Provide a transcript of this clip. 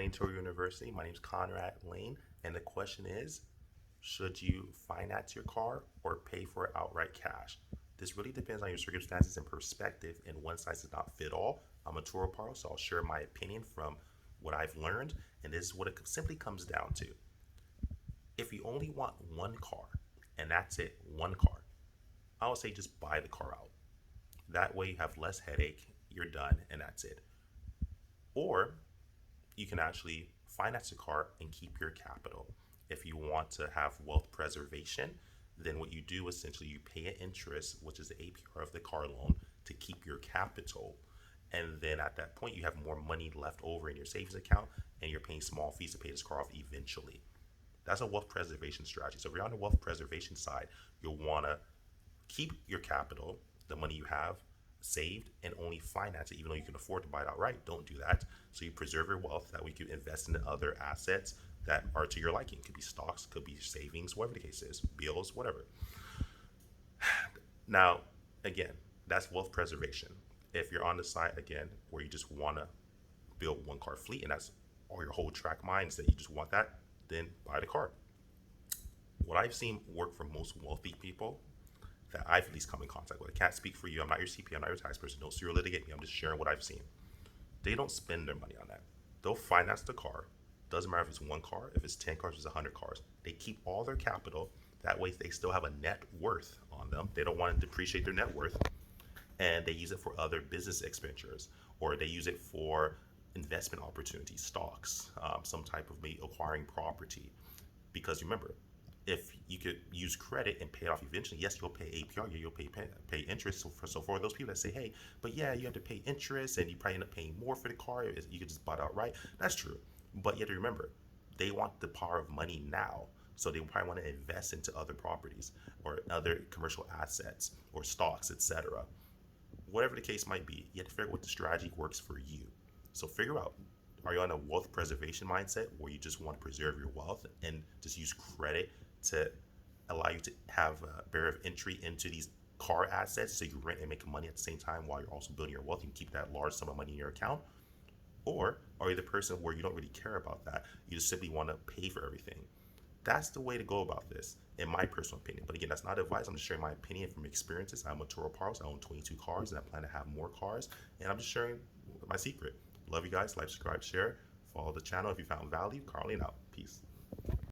morning, Turo University. My name is Conrad Layn, and the question is, should you finance your car or pay for it outright cash? This really depends on your circumstances and perspective, and one size does not fit all. I'm a Turo Pro, so I'll share my opinion from what I've learned, and this is what it simply comes down to. If you only want one car, and that's it, one car, I would say just buy the car out. That way you have less headache, you're done, and that's it. Or you can actually finance a car and keep your capital. If you want to have wealth preservation, then what you do essentially you pay an interest, which is the APR of the car loan, to keep your capital. And then at that point, you have more money left over in your savings account, and you're paying small fees to pay this car off eventually. That's a wealth preservation strategy. So if you're on the wealth preservation side, you'll want to keep your capital, the money you have saved, and only finance it, even though you can afford to buy it outright. Don't do that. So you preserve your wealth. That way you can invest in other assets that are to your liking. Could be stocks, could be savings, whatever the case is, bills, whatever. Now, again, that's wealth preservation. If you're on the side again where you just want to build one car fleet, and that's all your whole track minds that you just want that, then buy the car. What I've seen work for most wealthy people that I've at least come in contact with. I can't speak for you. I'm not your CPA. I'm not your tax person. Don't serial litigate me. I'm just sharing what I've seen. They don't spend their money on that. They'll finance the car. Doesn't matter if it's one car, if it's 10 cars, if it's 100 cars. They keep all their capital. That way they still have a net worth on them. They don't want to depreciate their net worth. And they use it for other business expenditures, or they use it for investment opportunities, stocks, some type of maybe acquiring property. Because remember, if you could use credit and pay it off eventually, yes, you'll pay APR, yeah, you'll pay interest. So for those people that say, hey, but yeah, you have to pay interest and you probably end up paying more for the car, you could just buy it outright. That's true. But you have to remember, they want the power of money now. So they probably want to invest into other properties or other commercial assets or stocks, etc. Whatever the case might be, you have to figure out what the strategy works for you. So figure out, are you on a wealth preservation mindset where you just want to preserve your wealth and just use credit to allow you to have a barrier of entry into these car assets so you can rent and make money at the same time while you're also building your wealth and keep that large sum of money in your account? Or are you the person where you don't really care about that? You just simply want to pay for everything. That's the way to go about this, in my personal opinion. But again, that's not advice. I'm just sharing my opinion from experiences. I'm a Turo Pro. I own 22 cars, and I plan to have more cars. And I'm just sharing my secret. Love you guys. Like, subscribe, share. Follow the channel if you found value. Carly out. Peace.